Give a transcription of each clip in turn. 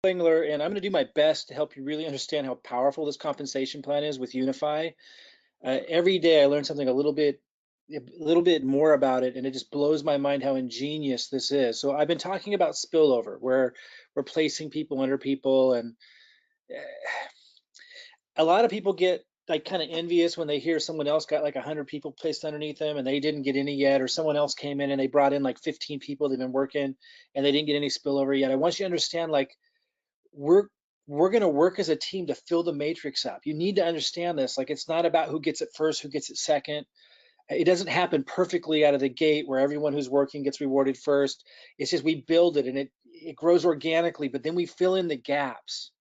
Engler, and I'm going to do my best to help you really understand how powerful this compensation plan is with Unifii. Every day I learn something a little bit more about it, and it just blows my mind how ingenious this is. So I've been talking about spillover, where we're placing people under people, and eh, a lot of people get like kind of envious when they hear someone else got like 100 people placed underneath them and they didn't get any yet, or someone else came in and they brought in like 15 people they've been working and they didn't get any spillover yet. I want you to understand, like, we're we're going to work as a team to fill the matrix up. You need to understand this. Like, it's not about who gets it first, who gets it second. It doesn't happen perfectly out of the gate where everyone who's working gets rewarded first. It's just we build it and it grows organically, but then we fill in the gaps.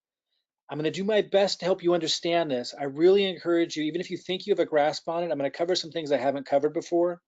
I'm going to do my best to help you understand this. I really encourage you, even if you think you have a grasp on it, I'm going to cover some things I haven't covered before.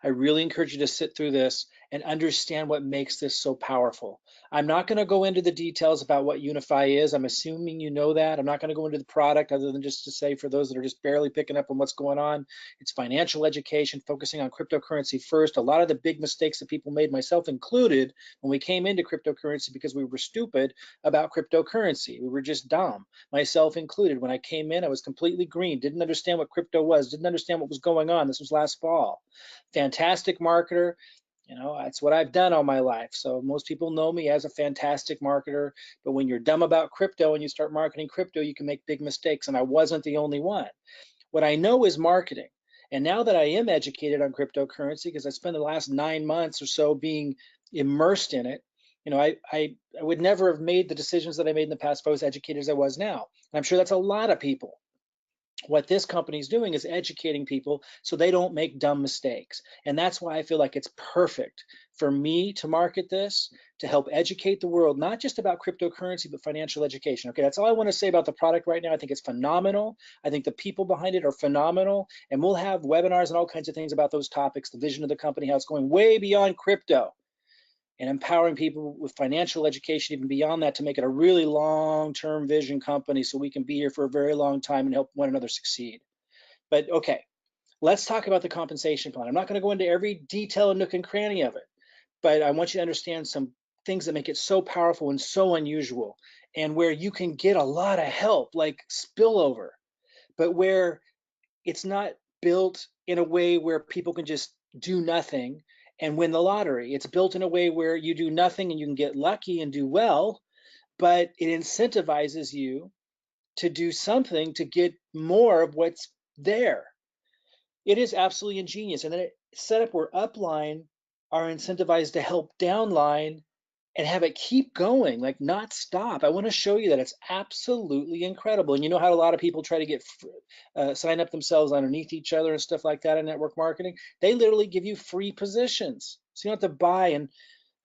I really encourage you to sit through this and understand what makes this so powerful. I'm not going to go into the details about what Unifii is. I'm assuming you know that. I'm not going to go into the product other than just to say, for those that are just barely picking up on what's going on, it's financial education, focusing on cryptocurrency first. A lot of the big mistakes that people made, myself included, when we came into cryptocurrency, because we were stupid about cryptocurrency. We were just dumb, myself included. When I came in, I was completely green, didn't understand what crypto was, didn't understand what was going on. This was last fall. Fantastic marketer. That's what I've done all my life. So most people know me as a fantastic marketer, but when you're dumb about crypto and you start marketing crypto, you can make big mistakes, and I wasn't the only one. What I know is marketing. And now that I am educated on cryptocurrency, because I spent the last 9 months or so being immersed in it, I would never have made the decisions that I made in the past if I was educated as I was now. And I'm sure that's a lot of people. What this company is doing is educating people so they don't make dumb mistakes. And that's why I feel like it's perfect for me to market this, to help educate the world, not just about cryptocurrency, but financial education. Okay, that's all I want to say about the product right now. I think it's phenomenal. I think the people behind it are phenomenal. And we'll have webinars and all kinds of things about those topics, the vision of the company, how it's going way beyond crypto, and empowering people with financial education even beyond that, to make it a really long-term vision company so we can be here for a very long time and help one another succeed. But okay, let's talk about the compensation plan. I'm not going to go into every detail and nook and cranny of it, but I want you to understand some things that make it so powerful and so unusual, and where you can get a lot of help, like spillover, but where it's not built in a way where people can just do nothing and win the lottery. It's built in a way where you do nothing and you can get lucky and do well, but it incentivizes you to do something to get more of what's there. It is absolutely ingenious. And then it's set up where upline are incentivized to help downline and have it keep going, like not stop. I want to show you that it's absolutely incredible. And you know how a lot of people try to get sign up themselves underneath each other and stuff like that in network marketing? They literally give you free positions, so you don't have to buy and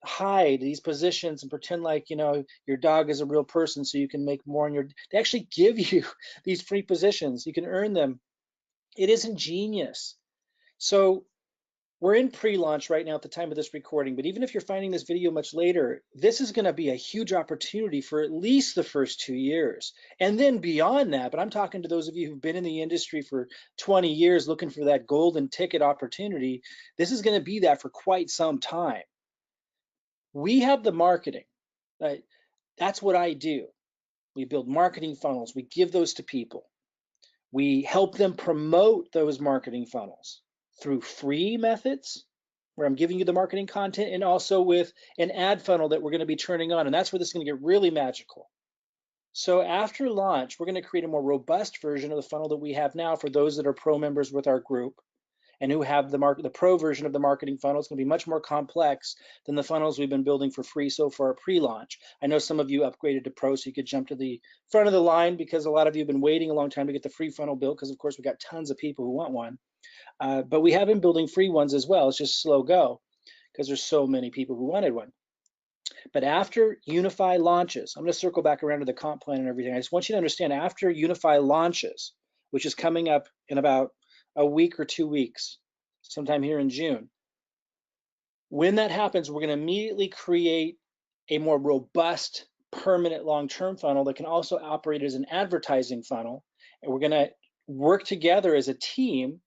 hide these positions and pretend like your dog is a real person so you can make more on your. They actually give you these free positions. You can earn them. It is ingenious. So we're in pre-launch right now at the time of this recording, but even if you're finding this video much later, this is going to be a huge opportunity for at least the first 2 years. And then beyond that, but I'm talking to those of you who've been in the industry for 20 years looking for that golden ticket opportunity. This is going to be that for quite some time. We have the marketing. Right? That's what I do. We build marketing funnels. We give those to people. We help them promote those marketing funnels through free methods, where I'm giving you the marketing content, and also with an ad funnel that we're going to be turning on. And that's where this is going to get really magical. So after launch, we're going to create a more robust version of the funnel that we have now for those that are pro members with our group and who have the pro version of the marketing funnel. It's going to be much more complex than the funnels we've been building for free so far pre-launch. I know some of you upgraded to pro so you could jump to the front of the line, because a lot of you have been waiting a long time to get the free funnel built, because of course we got tons of people who want one. But we have been building free ones as well. It's just slow go because there's so many people who wanted one. But after Unifii launches, I'm going to circle back around to the comp plan and everything. I just want you to understand, after Unifii launches, which is coming up in about a week or 2 weeks, sometime here in June, when that happens, we're going to immediately create a more robust, permanent long-term funnel that can also operate as an advertising funnel. And we're going to work together as a team.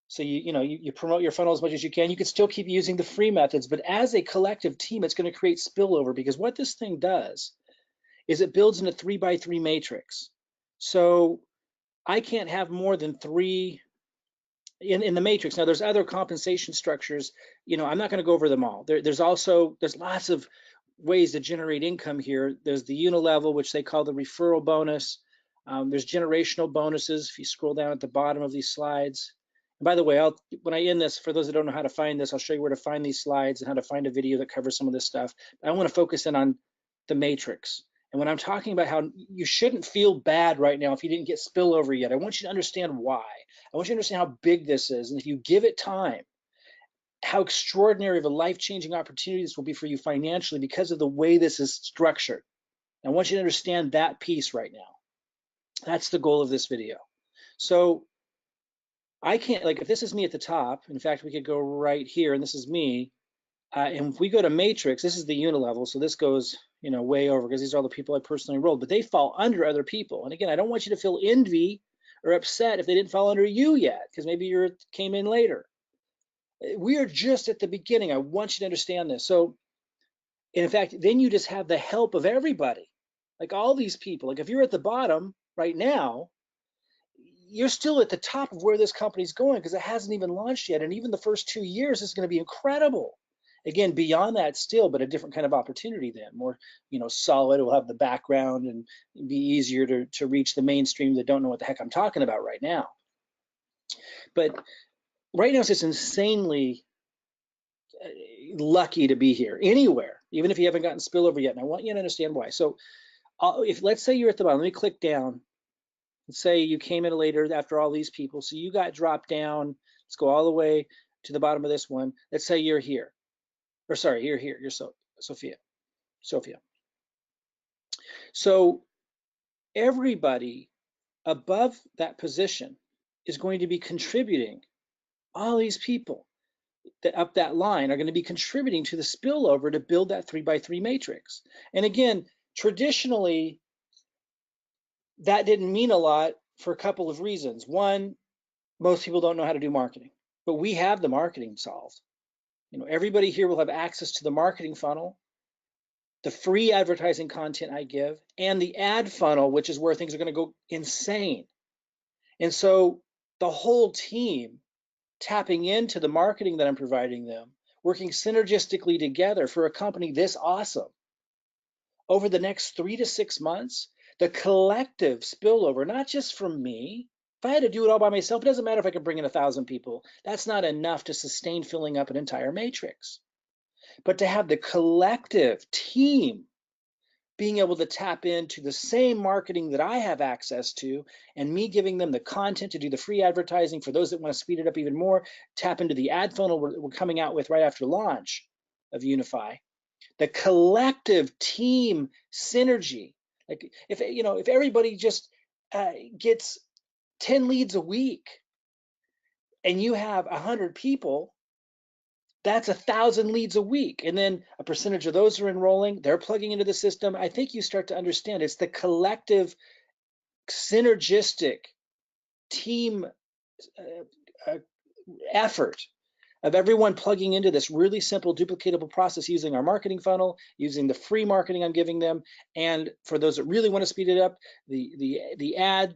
So you promote your funnel as much as you can. You can still keep using the free methods, but as a collective team, it's going to create spillover, because what this thing does is it builds in a 3x3 matrix. So I can't have more than 3 in the matrix. Now there's other compensation structures. I'm not going to go over them all. There's lots of ways to generate income here. There's the unilevel, which they call the referral bonus. There's generational bonuses. If you scroll down at the bottom of these slides. And by the way, when I end this, for those that don't know how to find this, I'll show you where to find these slides and how to find a video that covers some of this stuff. I want to focus in on the matrix. And when I'm talking about how you shouldn't feel bad right now if you didn't get spillover yet, I want you to understand why. I want you to understand how big this is. And if you give it time, how extraordinary of a life-changing opportunity this will be for you financially because of the way this is structured. I want you to understand that piece right now. That's the goal of this video. So I can't, like, if this is me at the top, in fact, we could go right here, and this is me. And if we go to matrix, this is the unilevel, so this goes, way over because these are all the people I personally enrolled, but they fall under other people. And again, I don't want you to feel envy or upset if they didn't fall under you yet, because maybe you came in later. We are just at the beginning. I want you to understand this. So, in fact, then you just have the help of everybody, like all these people. Like if you're at the bottom right now, you're still at the top of where this company's going because it hasn't even launched yet. And even the first 2 years is going to be incredible. Again, beyond that still, but a different kind of opportunity then, more, solid. It will have the background and be easier to reach the mainstream that don't know what the heck I'm talking about right now. But right now it's just insanely lucky to be here anywhere, even if you haven't gotten spillover yet. And I want you to understand why. So let's say you're at the bottom, let me click down. Let's say you came in later after all these people. So you got dropped down. Let's go all the way to the bottom of this one. Let's say you're here. Or sorry, you're here. You're Sophia. So everybody above that position is going to be contributing. All these people that up that line are going to be contributing to the spillover to build that 3x3 matrix. And again, traditionally, that didn't mean a lot for a couple of reasons. One, most people don't know how to do marketing, but we have the marketing solved. Everybody here will have access to the marketing funnel, the free advertising content I give, and the ad funnel, which is where things are going to go insane. And so the whole team tapping into the marketing that I'm providing them, working synergistically together for a company this awesome. Over the next 3 to 6 months, the collective spillover, not just from me. If I had to do it all by myself, it doesn't matter if I could bring in 1,000 people. That's not enough to sustain filling up an entire matrix. But to have the collective team being able to tap into the same marketing that I have access to, and me giving them the content to do the free advertising for those that want to speed it up even more, tap into the ad funnel we're coming out with right after launch of Unifii. The collective team synergy, like if everybody just gets 10 leads a week, and you have 100 people, that's 1,000 leads a week. And then a percentage of those are enrolling, they're plugging into the system. I think you start to understand it's the collective synergistic team effort of everyone plugging into this really simple duplicatable process using our marketing funnel, using the free marketing I'm giving them, and for those that really want to speed it up, the ad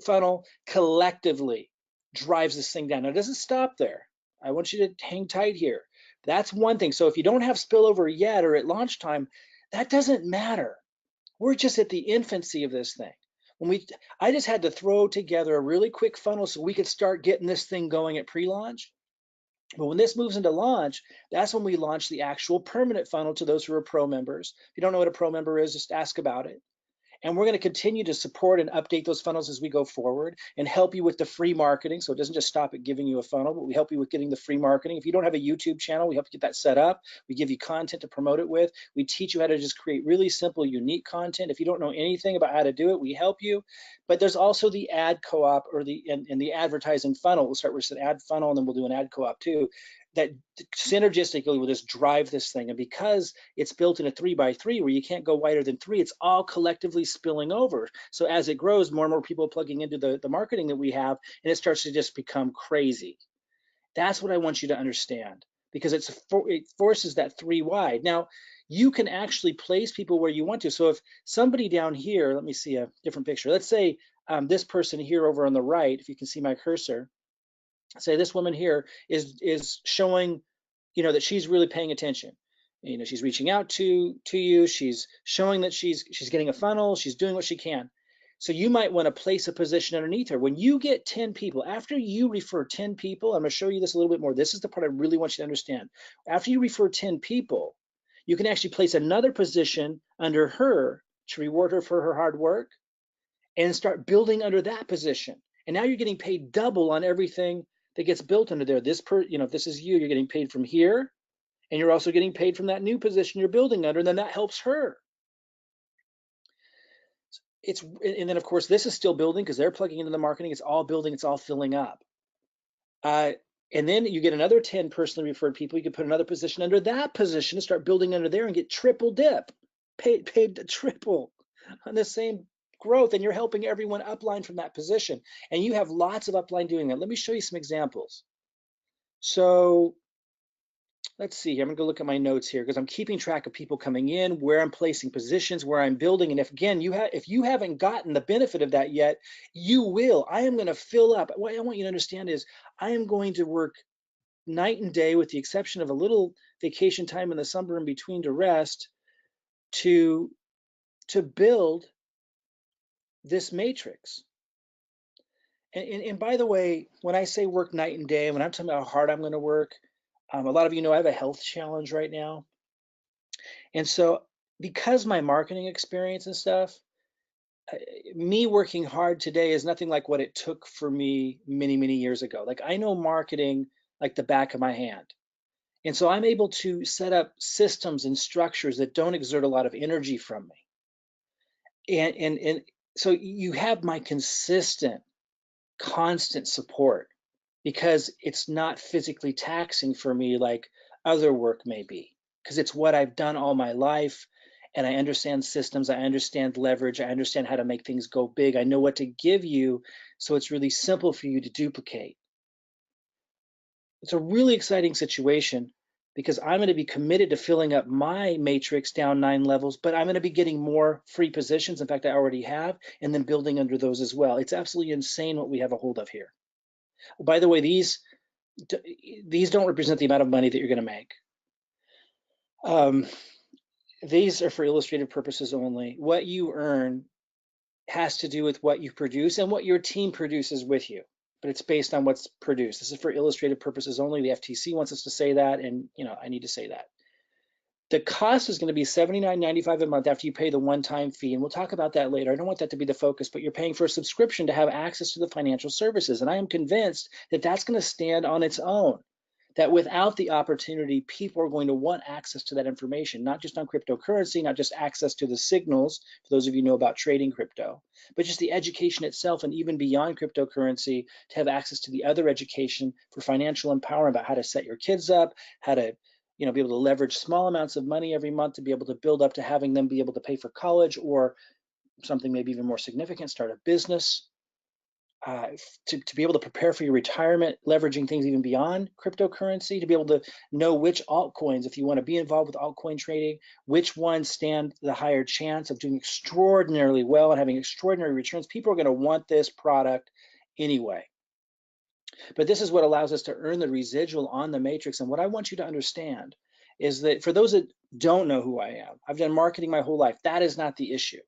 funnel collectively drives this thing down. Now, it doesn't stop there. I want you to hang tight here. That's one thing. So if you don't have spillover yet or at launch time, that doesn't matter. We're just at the infancy of this thing. I just had to throw together a really quick funnel so we could start getting this thing going at pre-launch. But when this moves into launch, that's when we launch the actual permanent funnel to those who are pro members. If you don't know what a pro member is, just ask about it. And we're going to continue to support and update those funnels as we go forward and help you with the free marketing. So it doesn't just stop at giving you a funnel, but we help you with getting the free marketing. If you don't have a YouTube channel, we help you get that set up. We give you content to promote it with. We teach you how to just create really simple, unique content. If you don't know anything about how to do it, we help you. But there's also the ad co-op or the advertising funnel. We'll start with an ad funnel and then we'll do an ad co-op too. That synergistically will just drive this thing. And because it's built in a 3x3 where you can't go wider than 3, it's all collectively spilling over. So as it grows, more and more people are plugging into the marketing that we have, and it starts to just become crazy. That's what I want you to understand, because it forces that 3 wide. Now, you can actually place people where you want to. So if somebody down here, let me see a different picture. Let's say this person here over on the right, if you can see my cursor, say this woman here is showing, that she's really paying attention. She's reaching out to you. She's showing that she's getting a funnel. She's doing what she can. So you might want to place a position underneath her. When you get 10 people, after you refer 10 people, I'm going to show you this a little bit more. This is the part I really want you to understand. After you refer 10 people, you can actually place another position under her to reward her for her hard work and start building under that position. And now you're getting paid double on everything that gets built under there. If this is you, you're getting paid from here, and you're also getting paid from that new position you're building under, and then that helps her. And then of course this is still building because they're plugging into the marketing. It's all building, it's all filling up. And then you get another 10 personally referred people. You can put another position under that position and start building under there and get triple dip, paid triple on the same growth, and you're helping everyone upline from that position. And you have lots of upline doing that. Let me show you some examples. So let's see here. I'm gonna go look at my notes here because I'm keeping track of people coming in, where I'm placing positions, where I'm building. And if you haven't gotten the benefit of that yet, you will. I am gonna fill up. What I want you to understand is I am going to work night and day, with the exception of a little vacation time in the summer in between to rest, to build this matrix. And by the way, when I say work night and day, when I'm talking about how hard I'm going to work, a lot of you know I have a health challenge right now. And so because my marketing experience and stuff, me working hard today is nothing like what it took for me many, many years ago. Like I know marketing like the back of my hand. And so I'm able to set up systems and structures that don't exert a lot of energy from me. And so you have my consistent, constant support because it's not physically taxing for me like other work may be, because it's what I've done all my life. And I understand systems, I understand leverage, I understand how to make things go big. I know what to give you, so it's really simple for you to duplicate. It's a really exciting situation because I'm going to be committed to filling up my matrix down 9 levels, but I'm going to be getting more free positions. In fact, I already have, and then building under those as well. It's absolutely insane what we have a hold of here. By the way, these don't represent the amount of money that you're going to make. These are for illustrative purposes only. What you earn has to do with what you produce and what your team produces with you, but it's based on what's produced. This is for illustrative purposes only. The FTC wants us to say that, and I need to say that. The cost is going to be $79.95 a month after you pay the one-time fee, and we'll talk about that later. I don't want that to be the focus, but you're paying for a subscription to have access to the financial services, and I am convinced that that's going to stand on its own, that without the opportunity, people are going to want access to that information, not just on cryptocurrency, not just access to the signals, for those of you who know about trading crypto, but just the education itself, and even beyond cryptocurrency, to have access to the other education for financial empowerment about how to set your kids up, how to be able to leverage small amounts of money every month to be able to build up to having them be able to pay for college, or something maybe even more significant, start a business, to be able to prepare for your retirement, leveraging things even beyond cryptocurrency, to be able to know which altcoins, if you want to be involved with altcoin trading, which ones stand the higher chance of doing extraordinarily well and having extraordinary returns. People are going to want this product anyway. But this is what allows us to earn the residual on the matrix. And what I want you to understand is that for those that don't know who I am, I've done marketing my whole life. That is not the issue.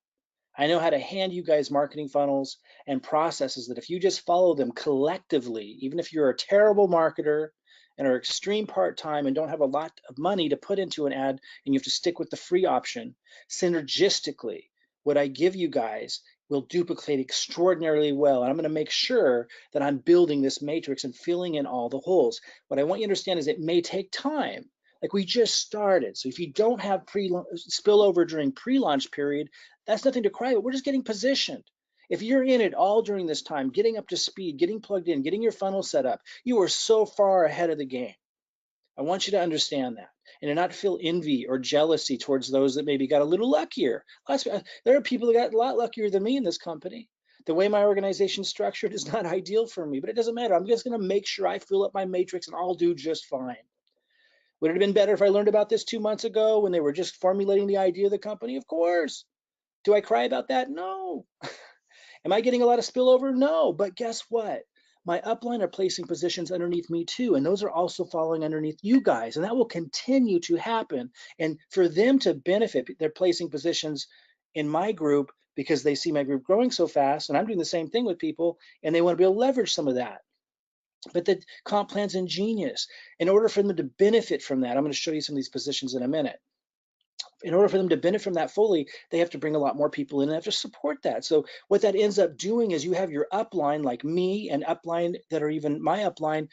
I know how to hand you guys marketing funnels and processes that if you just follow them collectively, even if you're a terrible marketer and are extreme part-time and don't have a lot of money to put into an ad and you have to stick with the free option, synergistically, what I give you guys will duplicate extraordinarily well. And I'm going to make sure that I'm building this matrix and filling in all the holes. What I want you to understand is it may take time. Like we just started. So if you don't have spillover during pre-launch period, that's nothing to cry about. We're just getting positioned. If you're in it all during this time, getting up to speed, getting plugged in, getting your funnel set up, you are so far ahead of the game. I want you to understand that and to not feel envy or jealousy towards those that maybe got a little luckier. There are people that got a lot luckier than me in this company. The way my organization is structured is not ideal for me, but it doesn't matter. I'm just going to make sure I fill up my matrix and I'll do just fine. Would it have been better if I learned about this 2 months ago when they were just formulating the idea of the company? Of course. Do I cry about that? No. Am I getting a lot of spillover? No. But guess what? My upline are placing positions underneath me too, and those are also falling underneath you guys, and that will continue to happen. And for them to benefit, they're placing positions in my group because they see my group growing so fast, and I'm doing the same thing with people, and they want to be able to leverage some of that. But the comp plan's ingenious. In order for them to benefit from that, I'm going to show you some of these positions in a minute. In order for them to benefit from that fully, they have to bring a lot more people in and have to support that. So what that ends up doing is you have your upline, like me, and upline that are even my upline,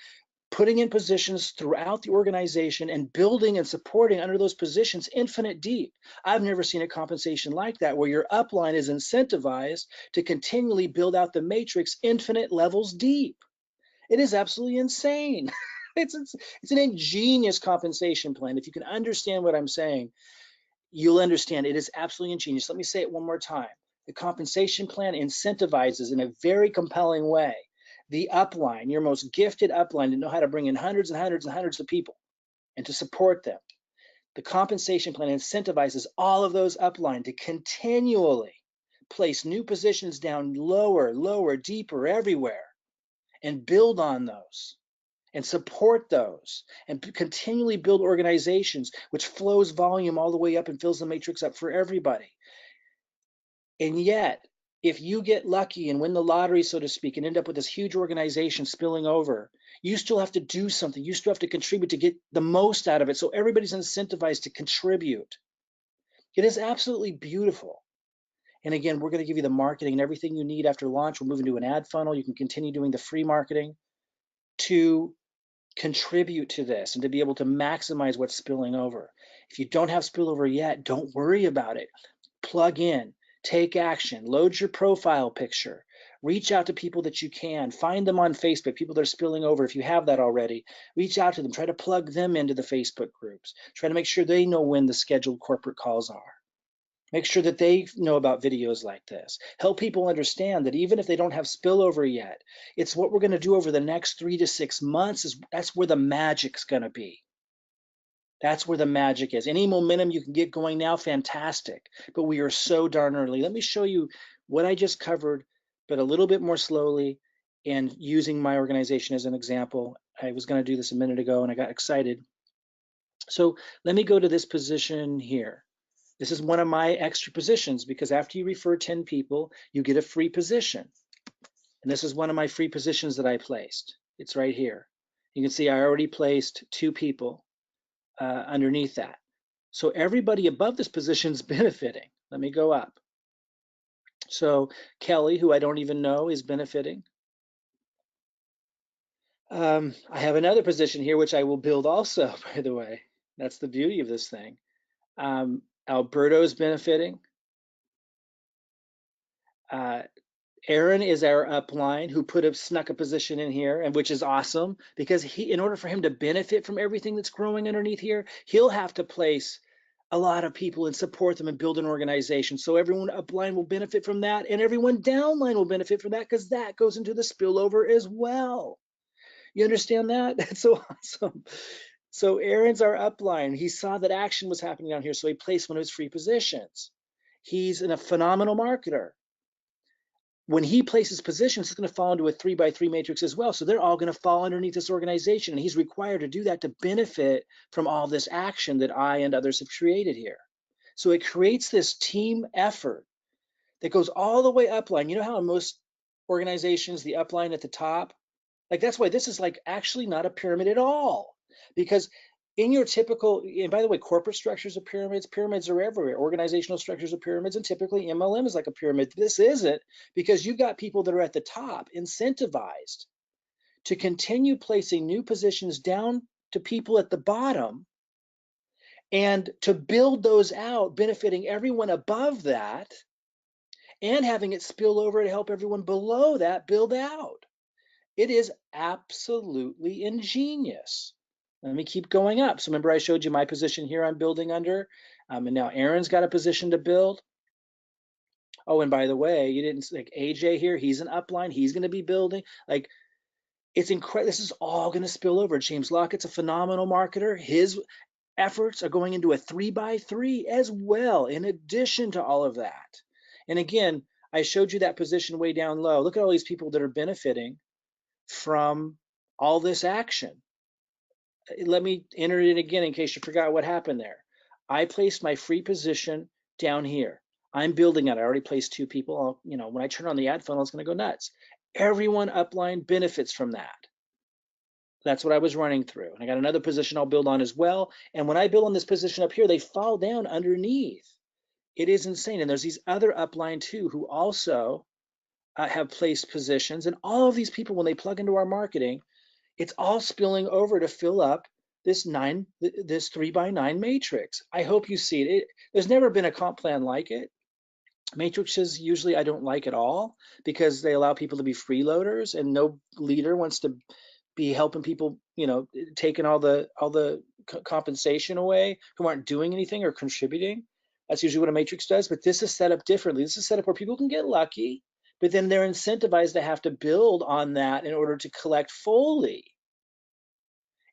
putting in positions throughout the organization and building and supporting under those positions infinite deep. I've never seen a compensation like that where your upline is incentivized to continually build out the matrix infinite levels deep. It is absolutely insane. It's an ingenious compensation plan. If you can understand what I'm saying, you'll understand it is absolutely ingenious. Let me say it one more time. The compensation plan incentivizes in a very compelling way the upline, your most gifted upline, to know how to bring in hundreds and hundreds and hundreds of people and to support them. The compensation plan incentivizes all of those upline to continually place new positions down lower, lower, deeper, everywhere, and build on those and support those and continually build organizations, which flows volume all the way up and fills the matrix up for everybody. And yet, if you get lucky and win the lottery, so to speak, and end up with this huge organization spilling over, you still have to do something. You still have to contribute to get the most out of it. So everybody's incentivized to contribute. It is absolutely beautiful. And again, we're going to give you the marketing and everything you need after launch. We're moving to an ad funnel. You can continue doing the free marketing to contribute to this and to be able to maximize what's spilling over. If you don't have spillover yet, don't worry about it. Plug in, take action, load your profile picture, reach out to people that you can, find them on Facebook, people that are spilling over. If you have that already, reach out to them, try to plug them into the Facebook groups, try to make sure they know when the scheduled corporate calls are. Make sure that they know about videos like this. Help people understand that even if they don't have spillover yet, it's what we're going to do over the next 3 to 6 months. That's where the magic's going to be. That's where the magic is. Any momentum you can get going now, fantastic. But we are so darn early. Let me show you what I just covered, but a little bit more slowly and using my organization as an example. I was going to do this a minute ago and I got excited. So let me go to this position here. This is one of my extra positions because after you refer 10 people, you get a free position. And this is one of my free positions that I placed. It's right here. You can see I already placed 2 people underneath that. So everybody above this position is benefiting. Let me go up. So Kelly, who I don't even know, is benefiting. I have another position here, which I will build also, by the way. That's the beauty of this thing. Alberto's benefiting. Aaron is our upline who snuck a position in here, and which is awesome because in order for him to benefit from everything that's growing underneath here, he'll have to place a lot of people and support them and build an organization. So everyone upline will benefit from that, and everyone downline will benefit from that because that goes into the spillover as well. You understand that? That's so awesome. So Aaron's our upline. He saw that action was happening down here, so he placed one of his free positions. He's a phenomenal marketer. When he places positions, it's going to fall into a 3x3 matrix as well. So they're all going to fall underneath this organization. And he's required to do that to benefit from all this action that I and others have created here. So it creates this team effort that goes all the way upline. You know how in most organizations, the upline at the top, like that's why this is like actually not a pyramid at all. Because in your typical, and by the way, corporate structures are pyramids, pyramids are everywhere. Organizational structures are pyramids, and typically MLM is like a pyramid. This isn't, because you've got people that are at the top incentivized to continue placing new positions down to people at the bottom and to build those out, benefiting everyone above that and having it spill over to help everyone below that build out. It is absolutely ingenious. Let me keep going up. So remember I showed you my position here I'm building under, and now Aaron's got a position to build. Oh, and by the way, you didn't like AJ here, he's an upline, he's going to be building. Like It's incredible. This is all going to spill over. James Lockett's a phenomenal marketer. His efforts are going into a 3x3 as well, in addition to all of that. And again, I showed you that position way down low. Look at all these people that are benefiting from all this action. Let me enter it again in case you forgot what happened there. I placed my free position down here. I'm building it. I already placed 2 people. When I turn on the ad funnel, it's going to go nuts. Everyone upline benefits from that. That's what I was running through. And I got another position I'll build on as well. And when I build on this position up here, they fall down underneath. It is insane. And there's these other upline too who also have placed positions. And all of these people, when they plug into our marketing, it's all spilling over to fill up this 3x9 matrix. I hope you see it. There's never been a comp plan like it. Matrices usually I don't like at all because they allow people to be freeloaders, and no leader wants to be helping people, taking all the compensation away who aren't doing anything or contributing. That's usually what a matrix does, but this is set up differently. This is set up where people can get lucky, but then they're incentivized to have to build on that in order to collect fully.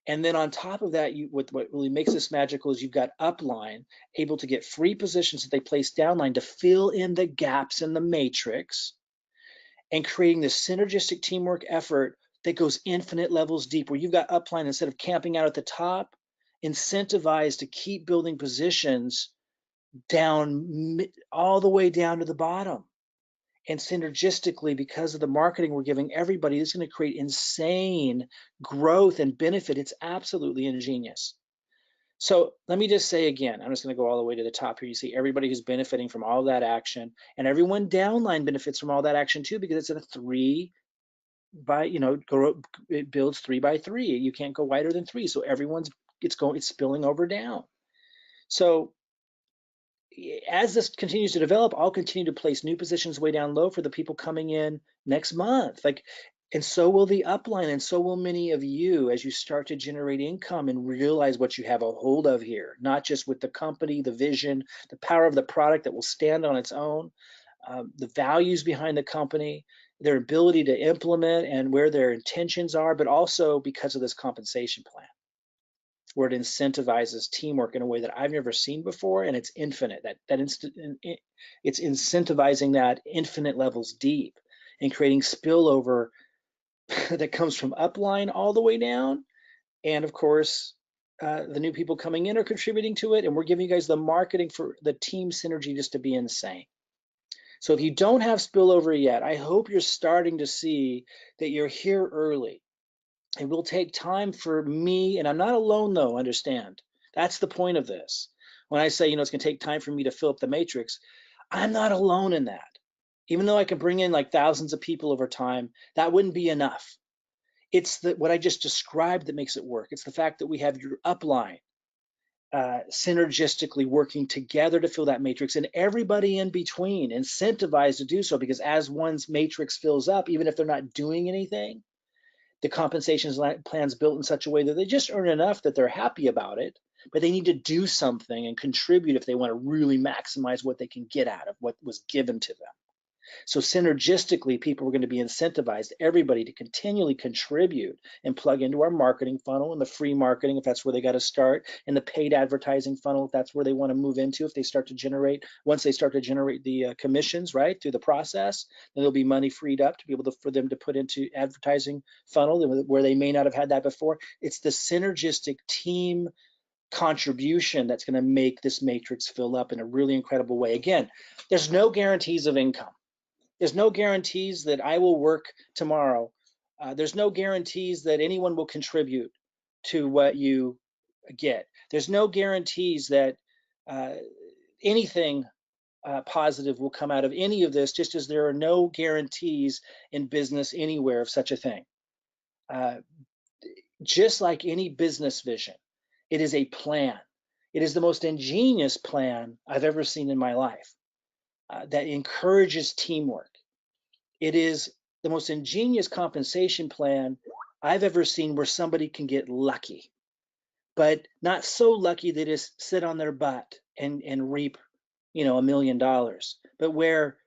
And then on top of that, what really makes this magical is you've got upline able to get free positions that they place downline to fill in the gaps in the matrix, and creating this synergistic teamwork effort that goes infinite levels deep, where you've got upline, instead of camping out at the top, incentivized to keep building positions down all the way down to the bottom. And synergistically, because of the marketing we're giving everybody, it's going to create insane growth and benefit. It's absolutely ingenious. So let me just say again, I'm just going to go all the way to the top here. You see everybody who's benefiting from all that action, and everyone downline benefits from all that action too, because it's a 3 by, it builds 3x3. You can't go wider than 3. So it's spilling over down. So as this continues to develop, I'll continue to place new positions way down low for the people coming in next month. And so will the upline, and so will many of you as you start to generate income and realize what you have a hold of here, not just with the company, the vision, the power of the product that will stand on its own, the values behind the company, their ability to implement and where their intentions are, but also because of this compensation plan, where it incentivizes teamwork in a way that I've never seen before, and it's infinite. It's incentivizing that infinite levels deep and creating spillover that comes from upline all the way down. And of course, the new people coming in are contributing to it, and we're giving you guys the marketing for the team synergy just to be insane. So if you don't have spillover yet, I hope you're starting to see that you're here early. It will take time for me, and I'm not alone though, understand. That's the point of this. When I say, it's going to take time for me to fill up the matrix, I'm not alone in that. Even though I can bring in like thousands of people over time, that wouldn't be enough. It's what I just described that makes it work. It's the fact that we have your upline synergistically working together to fill that matrix, and everybody in between incentivized to do so, because as one's matrix fills up, even if they're not doing anything, the compensation plan's built in such a way that they just earn enough that they're happy about it, but they need to do something and contribute if they want to really maximize what they can get out of what was given to them. So synergistically, people are going to be incentivized, everybody, to continually contribute and plug into our marketing funnel, and the free marketing, if that's where they got to start, and the paid advertising funnel, if that's where they want to move into, if they start to generate, once they start to generate the commissions, right, through the process, then there'll be money freed up to be able to, for them to put into advertising funnel where they may not have had that before. It's the synergistic team contribution that's going to make this matrix fill up in a really incredible way. Again, there's no guarantees of income. There's no guarantees that I will work tomorrow. There's no guarantees that anyone will contribute to what you get. There's no guarantees that anything positive will come out of any of this, just as there are no guarantees in business anywhere of such a thing. Just like any business vision, it is a plan. It is the most ingenious plan I've ever seen in my life that encourages teamwork. It is the most ingenious compensation plan I've ever seen, where somebody can get lucky, but not so lucky they just sit on their butt and reap, $1 million, but where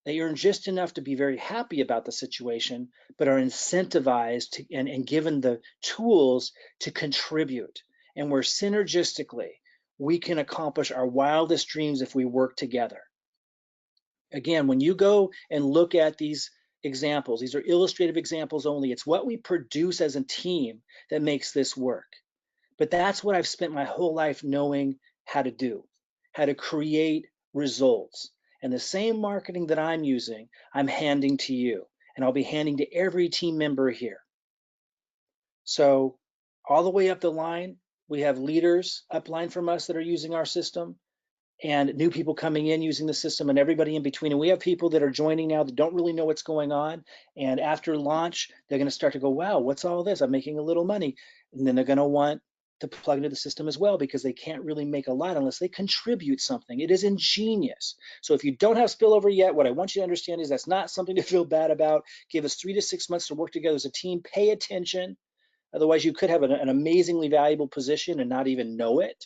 They earn just enough to be very happy about the situation, but are incentivized to, and given the tools to contribute. And where synergistically we can accomplish our wildest dreams if we work together. Again, when you go and look at these examples, these are illustrative examples only. It's what we produce as a team that makes this work. But that's what I've spent my whole life knowing how to do, how to create results. And the same marketing that I'm using, I'm handing to you, and I'll be handing to every team member here. So all the way up the line, we have leaders upline from us that are using our system, and new people coming in using the system, and everybody in between. And we have people that are joining now that don't really know what's going on. And after launch, they're going to start to go, wow, what's all this? I'm making a little money. And then they're going to want to plug into the system as well, because they can't really make a lot unless they contribute something. It is ingenious. So if you don't have spillover yet, what I want you to understand is that's not something to feel bad about. Give us 3 to 6 months to work together as a team. Pay attention. Otherwise, you could have an amazingly valuable position and not even know it.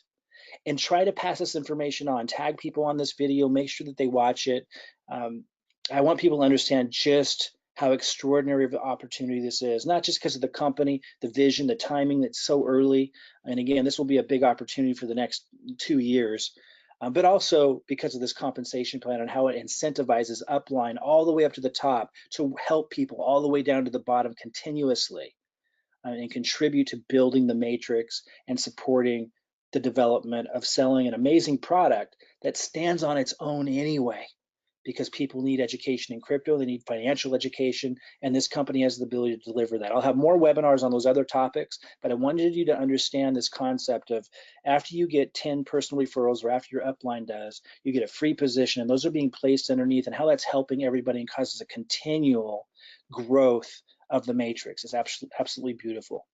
And try to pass this information on. Tag people on this video, make sure that they watch it. I want people to understand just how extraordinary of an opportunity this is, not just because of the company, the vision, the timing that's so early. And again, this will be a big opportunity for the next 2 years, but also because of this compensation plan and how it incentivizes upline all the way up to the top to help people all the way down to the bottom continuously, and contribute to building the matrix and supporting the development of selling an amazing product that stands on its own anyway, because people need education in crypto, they need financial education, and this company has the ability to deliver that. I'll have more webinars on those other topics, but I wanted you to understand this concept of after you get 10 personal referrals, or after your upline does, you get a free position, and those are being placed underneath, and how that's helping everybody and causes a continual growth of the matrix is absolutely beautiful.